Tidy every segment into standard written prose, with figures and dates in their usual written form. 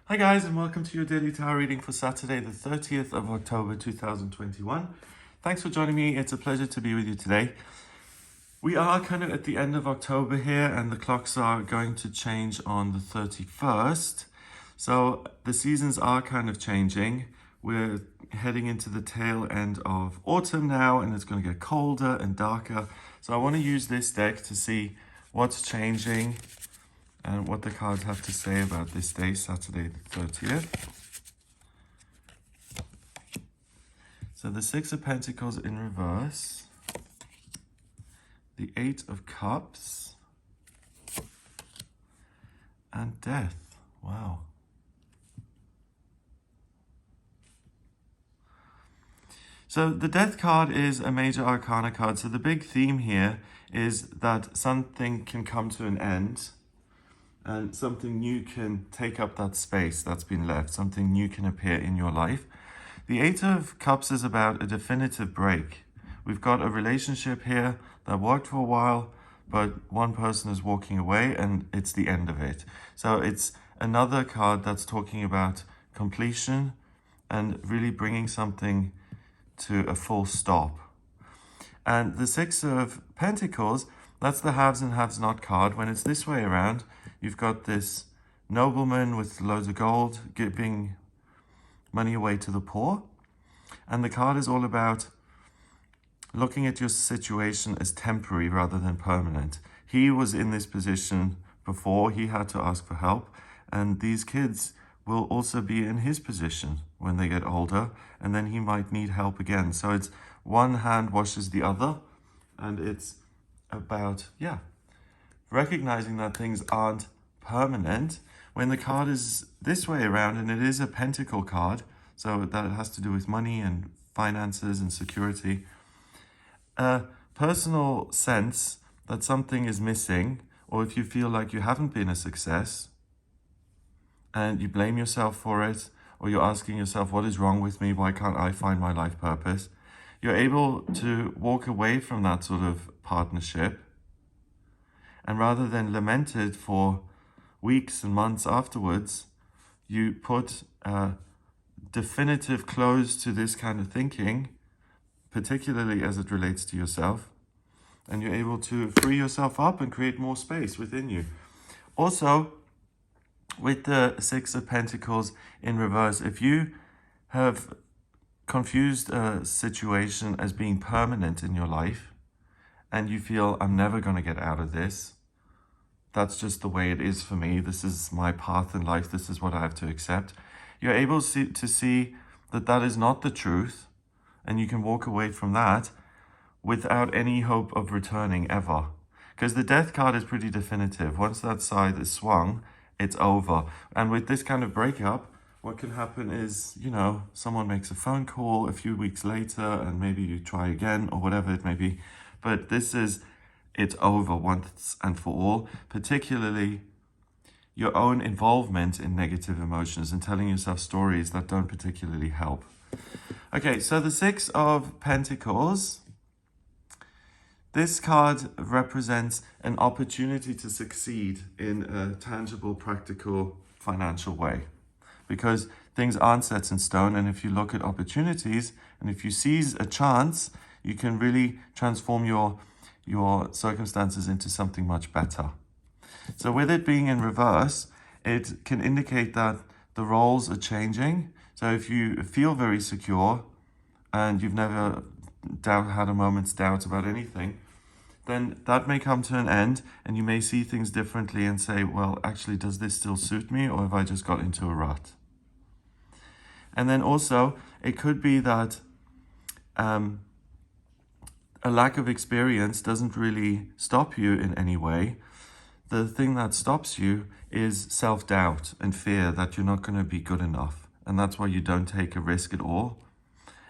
Hi guys, and welcome to your daily tarot reading for Saturday the 30th of October 2021. Thanks for joining me. It's a pleasure to be with you today. We are kind of at the end of October here, and the clocks are going to change on the 31st. So the seasons are kind of changing. We're heading into the tail end of autumn now, and it's going to get colder and darker. So I want to use this deck to see what's changing and what the cards have to say about this day, Saturday the 30th. So the Six of Pentacles in reverse, the Eight of Cups, and Death. Wow. So the Death card is a major arcana card. So the big theme here is that something can come to an end and something new can take up that space that's been left. Something new can appear in your life. The Eight of Cups is about a definitive break. We've got a relationship here that worked for a while, but one person is walking away and it's the end of it. So it's another card that's talking about completion and really bringing something to a full stop. And the Six of Pentacles, that's the haves and haves not card. When it's this way around, you've got this nobleman with loads of gold giving money away to the poor. And the card is all about looking at your situation as temporary rather than permanent. He was in this position before, he had to ask for help. And these kids will also be in his position when they get older, and then he might need help again. So it's one hand washes the other, and it's about, recognizing that things aren't permanent. When the card is this way around, and it is a pentacle card, so that it has to do with money and finances and security, a personal sense that something is missing, or if you feel like you haven't been a success and you blame yourself for it, or you're asking yourself, what is wrong with me? Why can't I find my life purpose? You're able to walk away from that sort of partnership, and rather than lament it for weeks and months afterwards, you put a definitive close to this kind of thinking, particularly as it relates to yourself, and you're able to free yourself up and create more space within you. Also, with the Six of Pentacles in reverse, if you have confused a situation as being permanent in your life, and you feel, I'm never going to get out of this, that's just the way it is for me, this is my path in life, this is what I have to accept, you're able to see that that is not the truth, and you can walk away from that without any hope of returning ever. Because the Death card is pretty definitive. Once that scythe is swung, it's over. And with this kind of breakup, what can happen is, someone makes a phone call a few weeks later and maybe you try again or whatever it may be. But it's over once and for all, particularly your own involvement in negative emotions and telling yourself stories that don't particularly help. Okay, so the Six of Pentacles, this card represents an opportunity to succeed in a tangible, practical, financial way. Because things aren't set in stone, and if you look at opportunities, and if you seize a chance, you can really transform your circumstances into something much better. So with it being in reverse, it can indicate that the roles are changing. So if you feel very secure, and you've never had a moment's doubt about anything, then that may come to an end, and you may see things differently and say, well, actually, does this still suit me, or have I just got into a rut? And then also, it could be that a lack of experience doesn't really stop you in any way. The thing that stops you is self-doubt and fear that you're not going to be good enough, and that's why you don't take a risk at all.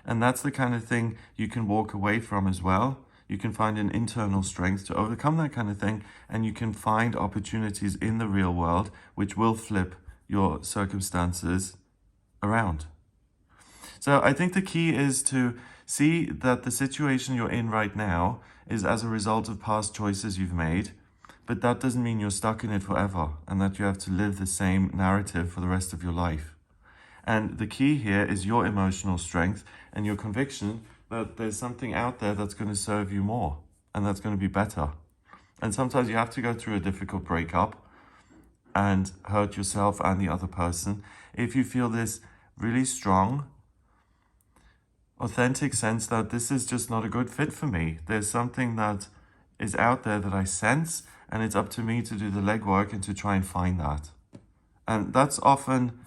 And that's the kind of thing you can walk away from as well. You can find an internal strength to overcome that kind of thing, and you can find opportunities in the real world which will flip your circumstances around. So I think the key is to see that the situation you're in right now is as a result of past choices you've made, But that doesn't mean you're stuck in it forever and that you have to live the same narrative for the rest of your life. And the key here is your emotional strength and your conviction that there's something out there that's going to serve you more and that's going to be better. And sometimes you have to go through a difficult breakup and hurt yourself and the other person if you feel this really strong, authentic sense that this is just not a good fit for me. There's something that is out there that I sense, and it's up to me to do the legwork and to try and find that. And that's often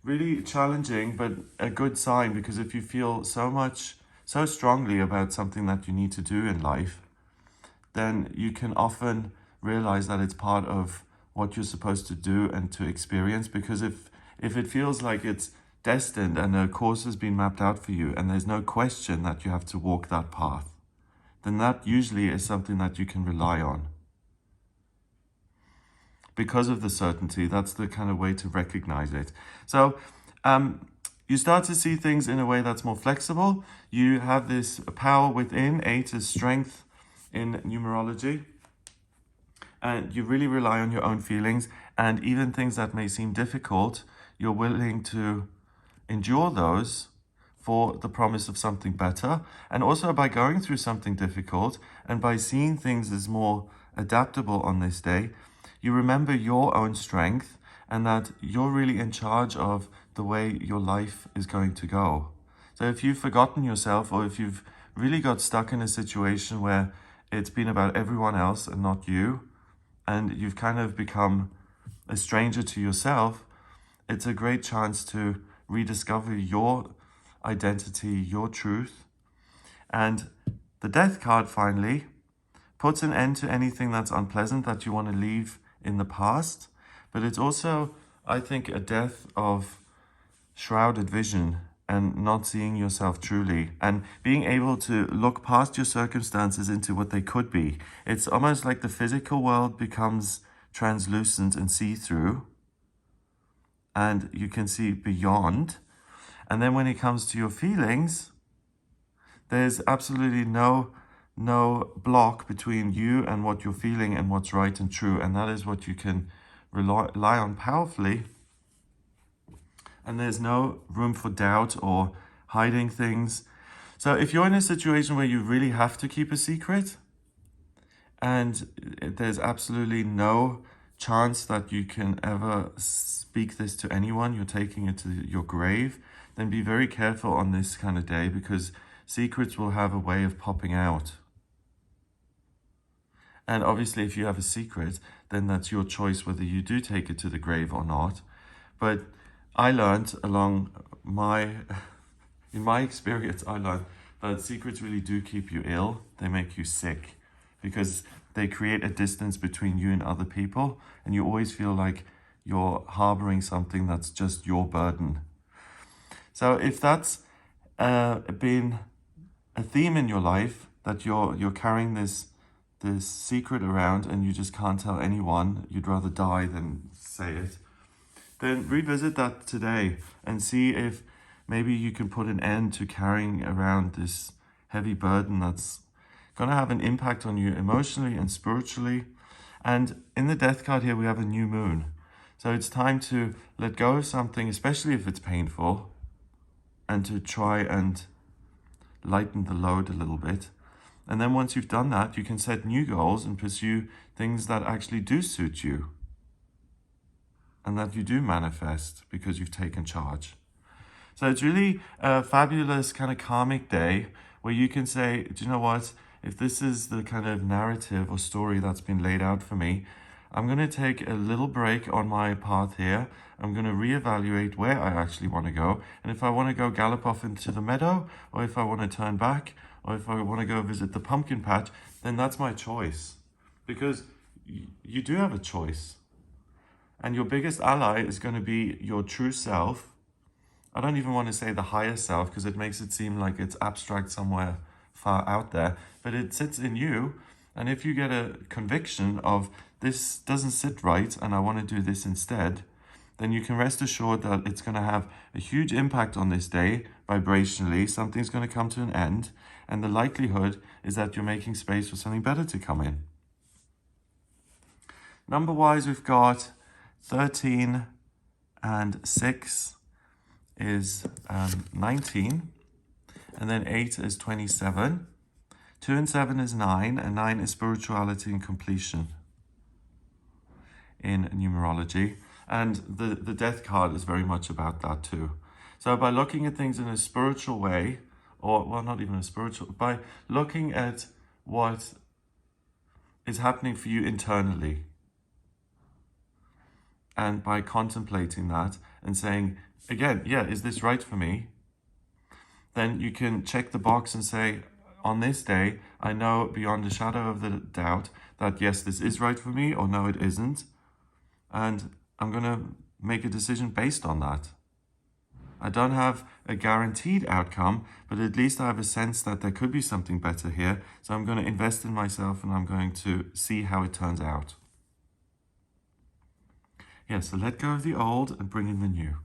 really challenging, but a good sign, because if you feel so strongly about something that you need to do in life, then you can often realize that it's part of what you're supposed to do and to experience. Because if it feels like it's destined and a course has been mapped out for you and there's no question that you have to walk that path, then that usually is something that you can rely on. Because of the certainty, that's the kind of way to recognize it. So you start to see things in a way that's more flexible. You have this power within. 8 is strength in numerology. And you really rely on your own feelings, and even things that may seem difficult, you're willing to endure those for the promise of something better. And also by going through something difficult and by seeing things as more adaptable on this day, you remember your own strength and that you're really in charge of the way your life is going to go. So if you've forgotten yourself, or if you've really got stuck in a situation where it's been about everyone else and not you, and you've kind of become a stranger to yourself, it's a great chance to rediscover your identity, your truth. And the Death card finally puts an end to anything that's unpleasant that you want to leave in the past. But it's also, I think, a death of shrouded vision and not seeing yourself truly and being able to look past your circumstances into what they could be. It's almost like the physical world becomes translucent and see-through, and you can see beyond. And then when it comes to your feelings, there's absolutely no block between you and what you're feeling and what's right and true. And that is what you can rely on powerfully. And there's no room for doubt or hiding things. So if you're in a situation where you really have to keep a secret and there's absolutely no chance that you can ever speak this to anyone, you're taking it to your grave, then be very careful on this kind of day, because secrets will have a way of popping out. And obviously if you have a secret, then that's your choice whether you do take it to the grave or not. But I learned in my experience, I learned that secrets really do keep you ill. They make you sick because they create a distance between you and other people, and you always feel like you're harboring something that's just your burden. So if that's been a theme in your life, that you're carrying this secret around and you just can't tell anyone, you'd rather die than say it, then revisit that today and see if maybe you can put an end to carrying around this heavy burden that's going to have an impact on you emotionally and spiritually. And in the Death card here, we have a new moon. So it's time to let go of something, especially if it's painful, and to try and lighten the load a little bit. And then once you've done that, you can set new goals and pursue things that actually do suit you and that you do manifest because you've taken charge. So it's really a fabulous kind of karmic day where you can say, do you know what? If this is the kind of narrative or story that's been laid out for me, I'm going to take a little break on my path here. I'm going to reevaluate where I actually want to go. And if I want to go gallop off into the meadow, or if I want to turn back, or if I want to go visit the pumpkin patch, then that's my choice. Because you do have a choice. And your biggest ally is going to be your true self. I don't even want to say the higher self, because it makes it seem like it's abstract somewhere far out there. But it sits in you. And if you get a conviction of this doesn't sit right and I want to do this instead, then you can rest assured that it's going to have a huge impact on this day vibrationally. Something's going to come to an end. And the likelihood is that you're making space for something better to come in. Number-wise, we've got 13 and 6 is 19. And then 8 is 27. 2 and 7 is 9. And 9 is spirituality and completion in numerology. And the death card is very much about that too. So by looking at things in a spiritual way, or, well, not even a spiritual, by looking at what is happening for you internally, and by contemplating that and saying, again, yeah, is this right for me? Then you can check the box and say, on this day, I know beyond a shadow of the doubt that yes, this is right for me, or no, it isn't. And I'm going to make a decision based on that. I don't have a guaranteed outcome, but at least I have a sense that there could be something better here. So I'm going to invest in myself and I'm going to see how it turns out. Yeah, so let go of the old and bring in the new.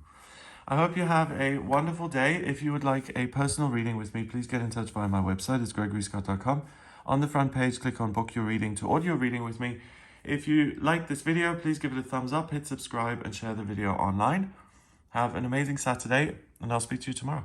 I hope you have a wonderful day. If you would like a personal reading with me, please get in touch via my website. It's gregoryscott.com. On the front page, click on Book Your Reading to audio reading with me. If you like this video, please give it a thumbs up, hit subscribe, and share the video online. Have an amazing Saturday, and I'll speak to you tomorrow.